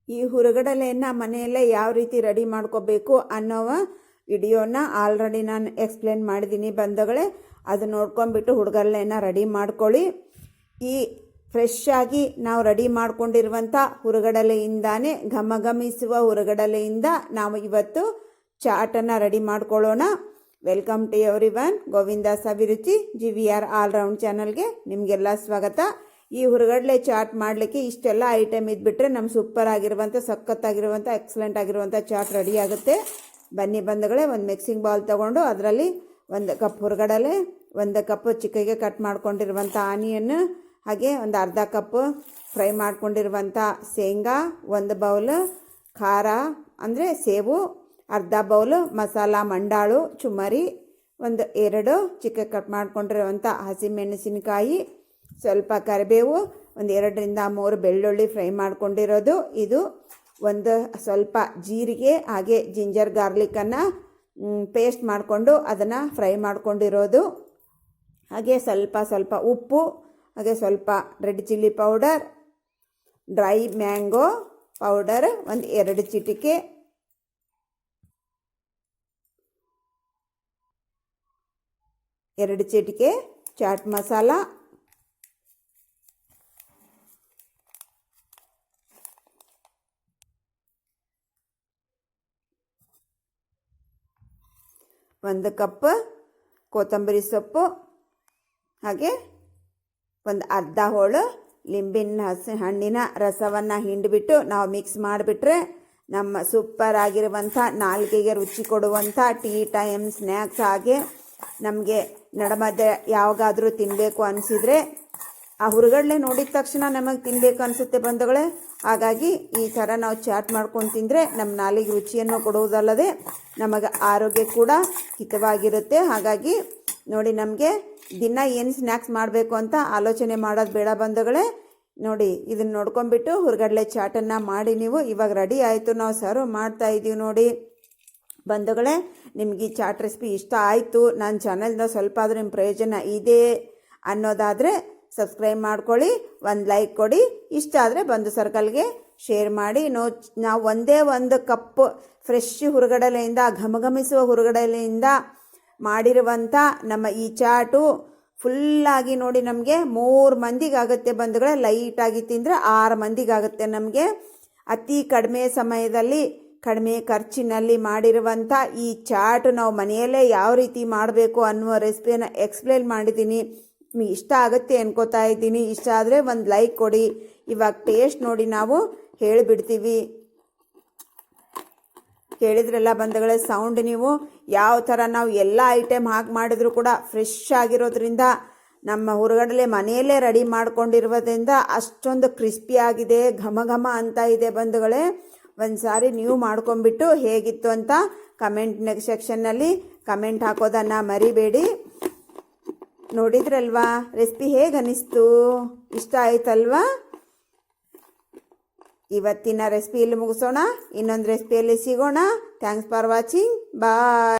ಈ ಹುರುಗಡಲೆಯನ್ನು ಮನೆಯಲ್ಲೇ ಯಾವ ರೀತಿ ರೆಡಿ ಮಾಡ್ಕೋಬೇಕು ಅನ್ನೋ ವಿಡಿಯೋನ ಆಲ್ರೆಡಿ ನಾನು ಎಕ್ಸ್ಪ್ಲೇನ್ ಮಾಡಿದ್ದೀನಿ ಬಂಧುಗಳೇ. ಅದು ನೋಡ್ಕೊಂಡ್ಬಿಟ್ಟು ಹುರುಗಡಲೆಯನ್ನು ರೆಡಿ ಮಾಡ್ಕೊಳ್ಳಿ. ಈ ಫ್ರೆಶ್ ಆಗಿ ನಾವು ರೆಡಿ ಮಾಡ್ಕೊಂಡಿರುವಂಥ ಹುರುಗಡಲೆಯಿಂದಾನೇ ಘಮಘಮಿಸುವ ಹುರುಗಡಲೆಯಿಂದ ನಾವು ಇವತ್ತು ಚಾಟನ್ನು ರೆಡಿ ಮಾಡ್ಕೊಳ್ಳೋಣ. Welcome to everyone. Govindas Abhiruchi GVR all-round ಚಾನಲ್ಗೆ ನಿಮಗೆಲ್ಲ ಸ್ವಾಗತ. ಈ ಹುರುಗಡಲೆ ಚಾಟ್ ಮಾಡಲಿಕ್ಕೆ ಇಷ್ಟೆಲ್ಲ ಐಟಮ್ ಇದ್ಬಿಟ್ರೆ ನಮ್ಮ ಸೂಪರ್ ಆಗಿರುವಂಥ ಸಖತ್ತಾಗಿರುವಂಥ ಎಕ್ಸಲೆಂಟ್ ಆಗಿರುವಂಥ ಚಾಟ್ ರೆಡಿ ಆಗುತ್ತೆ. ಬನ್ನಿ ಬಂಧುಗಳೇ, ಒಂದು ಮಿಕ್ಸಿಂಗ್ ಬೌಲ್ ತೊಗೊಂಡು ಅದರಲ್ಲಿ 1 ಕಪ್ ಹುರುಗಡಲೆ, 1 ಕಪ್ ಚಿಕ್ಕಗೆ ಕಟ್ ಮಾಡ್ಕೊಂಡಿರುವಂಥ ಆನಿಯನ್, ಹಾಗೆ ಒಂದು ಅರ್ಧ ಕಪ್ ಫ್ರೈ ಮಾಡ್ಕೊಂಡಿರುವಂಥ ಶೇಂಗಾ, 1 ಬೌಲ್ ಖಾರ ಅಂದರೆ ಸೇವು, ಅರ್ಧ ಬೌಲ್ ಮಸಾಲ ಮಂಡಾಳು ಚುಮ್ಮರಿ, 2 ಚಿಕ್ಕ ಕಟ್ ಮಾಡ್ಕೊಂಡಿರುವಂಥ ಹಸಿಮೆಣಸಿನಕಾಯಿ, ಸ್ವಲ್ಪ ಕರಿಬೇವು, 2 ರಿಂದ 3 ಬೆಳ್ಳುಳ್ಳಿ ಫ್ರೈ ಮಾಡ್ಕೊಂಡಿರೋದು, ಇದು ಸ್ವಲ್ಪ ಜೀರಿಗೆ, ಹಾಗೆ ಜಿಂಜರ್ ಗಾರ್ಲಿಕ್ಕನ್ನು ಪೇಸ್ಟ್ ಮಾಡಿಕೊಂಡು ಅದನ್ನು ಫ್ರೈ ಮಾಡ್ಕೊಂಡಿರೋದು, ಹಾಗೆ ಸ್ವಲ್ಪ ಉಪ್ಪು, ಹಾಗೆ ಸ್ವಲ್ಪ red chilli powder, dry mango powder 2 ಚಿಟಿಕೆ, ಚಾಟ್ ಮಸಾಲ, ಒಂದು ಕಪ್ ಕೊತ್ತಂಬರಿ ಸೊಪ್ಪು, ಹಾಗೆ ಅರ್ಧ ಹೋಳು ಲಿಂಬಿನ ಹಣ್ಣಿನ ರಸವನ್ನು ಹಿಂಡಿಬಿಟ್ಟು ನಾವು ಮಿಕ್ಸ್ ಮಾಡಿಬಿಟ್ರೆ ನಮ್ಮ ಸೂಪರ್ ಆಗಿರುವಂಥ ನಾಲ್ಗೆಗೆ ರುಚಿ ಕೊಡುವಂಥ ಟೀ ಟೈಮ್ ಸ್ನ್ಯಾಕ್ಸ್, ಹಾಗೆ ನಮಗೆ ನಡಮಧ್ಯೆ ಯಾವಾಗಾದರೂ ತಿನ್ನಬೇಕು ಅನಿಸಿದರೆ ಆ ಹುರುಗಡಲೆ ನೋಡಿದ ತಕ್ಷಣ ನಮಗೆ ತಿನ್ನಬೇಕು ಅನಿಸುತ್ತೆ ಬಂಧುಗಳೇ. ಹಾಗಾಗಿ ಈ ಥರ ನಾವು ಚಾಟ್ ಮಾಡ್ಕೊಂಡು ತಿಂದರೆ ನಮ್ಮ ನಾಲಿಗೆ ರುಚಿಯನ್ನು ಕೊಡುವುದಲ್ಲದೆ ನಮಗೆ ಆರೋಗ್ಯ ಕೂಡ ಹಿತವಾಗಿರುತ್ತೆ. ಹಾಗಾಗಿ ನೋಡಿ, ನಮಗೆ ದಿನ ಏನು ಸ್ನ್ಯಾಕ್ಸ್ ಮಾಡಬೇಕು ಅಂತ ಆಲೋಚನೆ ಮಾಡೋದು ಬೇಡ ಬಂಧುಗಳೇ. ನೋಡಿ, ಇದನ್ನು ನೋಡ್ಕೊಂಡ್ಬಿಟ್ಟು ಹುರುಗಡಲೆ ಚಾಟನ್ನು ಮಾಡಿ ನೀವು ಇವಾಗ ರೆಡಿ ಆಯಿತು, ನಾವು ಸರ್ವ್ ಮಾಡ್ತಾ ಇದ್ದೀವಿ. ನೋಡಿ ಬಂಧುಗಳೇ, ನಿಮಗೆ ಈ ಚಾಟ್ ರೆಸಿಪಿ ಇಷ್ಟ ಆಯಿತು, ನನ್ನ ಚಾನಲ್ನ ಸ್ವಲ್ಪ ಆದರೂ ನಿಮ್ಮ ಪ್ರಯೋಜನ ಇದೆ ಅನ್ನೋದಾದರೆ ಸಬ್ಸ್ಕ್ರೈಬ್ ಮಾಡ್ಕೊಳ್ಳಿ, ಒಂದು ಲೈಕ್ ಕೊಡಿ, ಇಷ್ಟ ಆದರೆ ಬಂಧು ಸರ್ಕಲ್ಗೆ ಶೇರ್ ಮಾಡಿ. ನಾವು ಒಂದೇ 1 ಕಪ್ ಫ್ರೆಶ್ ಹುರುಗಡಲೆಯಿಂದ, ಘಮಘಮಿಸುವ ಹುರುಗಡಲೆಯಿಂದ ಮಾಡಿರುವಂಥ ನಮ್ಮ ಈ ಚಾಟು ಫುಲ್ಲಾಗಿ ನೋಡಿ ನಮಗೆ 3 ಮಂದಿಗಾಗುತ್ತೆ ಬಂಧುಗಳೇ. ಲೈಟಾಗಿ ತಿಂದರೆ 6 ಮಂದಿಗಾಗುತ್ತೆ ನಮಗೆ. ಅತಿ ಕಡಿಮೆ ಸಮಯದಲ್ಲಿ ಕಡಿಮೆ ಖರ್ಚಿನಲ್ಲಿ ಮಾಡಿರುವಂಥ ಈ ಚಾಟ್ ನಾವು ಮನೆಯಲ್ಲೇ ಯಾವ ರೀತಿ ಮಾಡಬೇಕು ಅನ್ನುವ ರೆಸಿಪಿಯನ್ನು ಎಕ್ಸ್ಪ್ಲೇನ್ ಮಾಡಿದ್ದೀನಿ. ನಿಮಗೆ ಇಷ್ಟ ಆಗುತ್ತೆ ಅನ್ಕೋತಾ ಇದ್ದೀನಿ. ಇಷ್ಟ ಆದರೆ ಒಂದು ಲೈಕ್ ಕೊಡಿ. ಇವಾಗ ಟೇಸ್ಟ್ ನೋಡಿ ನಾವು ಹೇಳಿಬಿಡ್ತೀವಿ. ಕೇಳಿದ್ರೆಲ್ಲ ಬಂಧುಗಳೇ ಸೌಂಡ್, ನೀವು ಯಾವ ಥರ ನಾವು ಎಲ್ಲ ಐಟಮ್ ಹಾಕಿ ಮಾಡಿದ್ರು ಕೂಡ ಫ್ರೆಶ್ ಆಗಿರೋದ್ರಿಂದ ನಮ್ಮ ಹುರುಗಡಲೆ ಮನೆಯಲ್ಲೇ ರೆಡಿ ಮಾಡ್ಕೊಂಡಿರೋದ್ರಿಂದ ಅಷ್ಟೊಂದು ಕ್ರಿಸ್ಪಿ ಆಗಿದೆ, ಘಮ ಅಂತ ಇದೆ ಬಂಧುಗಳೇ. ಒಂದು ಸಾರಿ ನೀವು ಮಾಡ್ಕೊಂಡ್ಬಿಟ್ಟು ಹೇಗಿತ್ತು ಅಂತ ಕಮೆಂಟ್ ಸೆಕ್ಷನ್ನಲ್ಲಿ ಕಮೆಂಟ್ ಹಾಕೋದನ್ನು ಮರಿಬೇಡಿ. ನೋಡಿದ್ರಲ್ವಾ ರೆಸಿಪಿ ಹೇಗೆ ಅನ್ನಿಸ್ತು, ಇಷ್ಟ ಆಯ್ತಲ್ವಾ? ಇವತ್ತಿನ ರೆಸಿಪಿ ಇಲ್ಲಿ ಮುಗಿಸೋಣ, ಇನ್ನೊಂದು ರೆಸಿಪಿಯಲ್ಲಿ ಸಿಗೋಣ. Thanks for watching, bye.